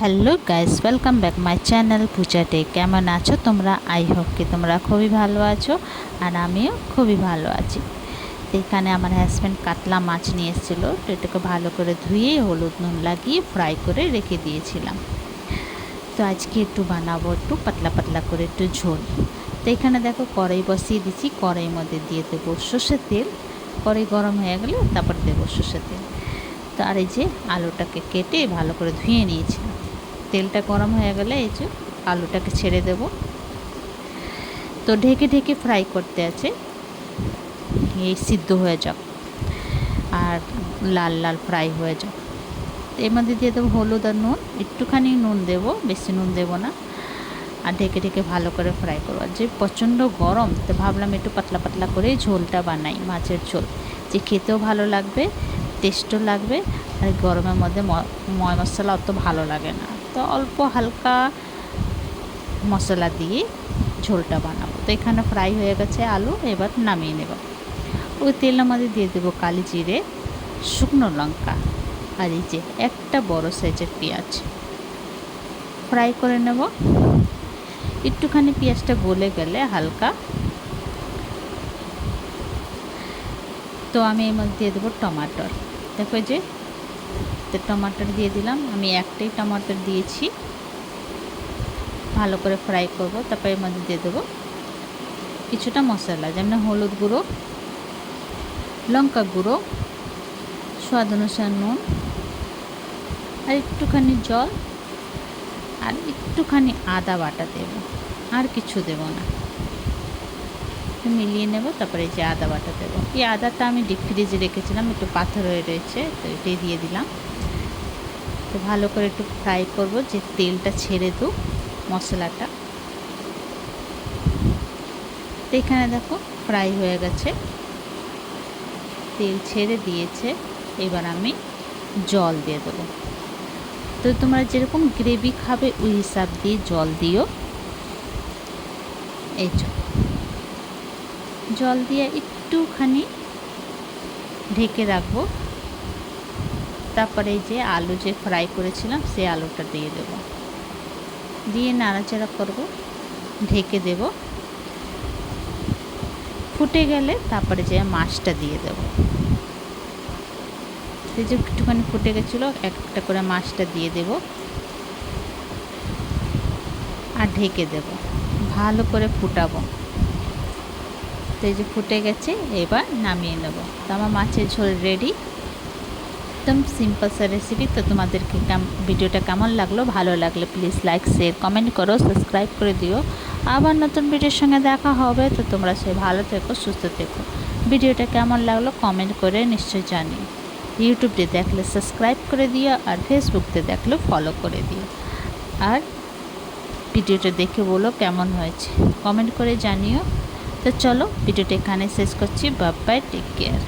Hello guys, welcome back my channel Puja Tech. কেমন আছো তোমরা? আই হোপ কি তোমরা খুবই ভালো আছো, আর আমিও খুবই ভালো আছি। তো এখানে আমার হাজব্যান্ড কাতলা মাছ নিয়ে এসেছিলো, তো এটাকে ভালো করে ধুয়ে হলুদ নুন লাগিয়ে ফ্রাই করে রেখে দিয়েছিলাম। তো আজকে একটু বানাবো একটু পাতলা পাতলা করে একটু ঝোল। তো এখানে দেখো কড়াই বসিয়ে দিচ্ছি, কড়াইয়ের মধ্যে দিয়ে দেবো সর্ষের তেল। কড়াই গরম হয়ে গেলে তারপর দেবো সর্ষের তেল। তো আর এই যে আলুটাকে কেটে ভালো করে ধুয়ে নিয়েছিলাম। তেলটা গরম হয়ে গেলে এই যে আলুটাকে ছেড়ে দেব। তো ঢেকে ঢেকে ফ্রাই করতে আছে, এই সিদ্ধ হয়ে যাক আর লাল লাল ফ্রাই হয়ে যাক। এর মধ্যে দিয়ে দেবো হলুদ আর নুন, একটুখানি নুন দেবো, বেশি নুন দেবো না। আর ঢেকে ঢেকে ভালো করে ফ্রাই করবো। আর যে প্রচণ্ড গরম, তো ভাবলাম একটু পাতলা পাতলা করে ঝোলটা বানাই, মাছের ঝোল, যে খেতেও ভালো লাগবে, টেস্টও লাগবে। আর গরমের মধ্যে ময় মশলা অত ভালো লাগে না, তো অল্প হালকা মশলা দিয়ে ঝোলটা বানাবো। তো এখানে ফ্রাই হয়ে গেছে আলু, এবার নামিয়ে নেব। ওই তেলের মধ্যে দিয়ে দেবো কালি জিরে, শুকনো লঙ্কা, আর এই যে একটা বড় সাইজের পেঁয়াজ ফ্রাই করে নেব। একটুখানি পেঁয়াজটা গলে গেলে হালকা, তো আমি এর মধ্যে দিয়ে দেবো টমাটোর। দেখো যে টমাটোর দিয়ে দিলাম, আমি একটাই টমাটোর দিয়েছি। ভালো করে ফ্রাই করব। তারপর এর মধ্যে দিয়ে দেবো কিছুটা মশলা, যেমন হলুদ গুঁড়ো, লঙ্কা গুঁড়ো, স্বাদ অনুসারে নুন, আর একটুখানি জল, আর একটুখানি আদা বাটা দেব, আর কিছু দেব না। মিলিয়ে নেব। তারপরে এই যে আদা বাটা দেবো। এই আদাটা আমি ডিপ ফ্রিজে রেখেছিলাম, একটু পাথর হয়ে রয়েছে, তো এটাই দিয়ে দিলাম। তো ভালো করে একটু ফ্রাই করব, যে তেলটা ছেড়ে দেব মশলাটা। তো এখানে দেখো ফ্রাই হয়ে গেছে, তেল ছেড়ে দিয়েছে। এবার আমি জল দিয়ে দেবো। তো তোমরা যেরকম গ্রেভি খাবে ওই হিসাব দিয়ে জল দিও। এই জল দিয়ে একটুখানি ঢেকে রাখবো। তারপরে এই যে আলু যে ফ্রাই করেছিলাম সেই আলুটা দিয়ে দেব, দিয়ে নাড়াচাড়া করব, ঢেকে দেব। ফুটে গেলে তারপরে যে মাছটা দিয়ে দেব। এই যে একটুখানি ফুটে গেছিলো, একটা করে মাছটা দিয়ে দেব, আর ঢেকে দেব, ভালো করে ফুটাবো। তো এই যে ফুটে গেছে, এবার নামিয়ে নেব। তো আমার মাছের ঝোল রেডি, একদম সিম্পল সা রেসিপি। তো তোমাদেরকে ভিডিওটা কেমন লাগলো? ভালো লাগলে প্লিজ লাইক, শেয়ার, কমেন্ট করো, সাবস্ক্রাইব করে দিও। আবার নতুন ভিডিওর সঙ্গে দেখা হবে। তো তোমরা সে ভালো থেকো, সুস্থ থেকো। ভিডিওটা কেমন লাগলো কমেন্ট করে নিশ্চয়ই জানিও। ইউটিউবে দেখলে সাবস্ক্রাইব করে দিও, আর ফেসবুকতে দেখলে ফলো করে দিও। আর ভিডিওটা দেখে বলো কেমন হয়েছে, কমেন্ট করে জানিও। তো চলো ভিডিওটা এখানে শেষ করছি। Bye bye, take care.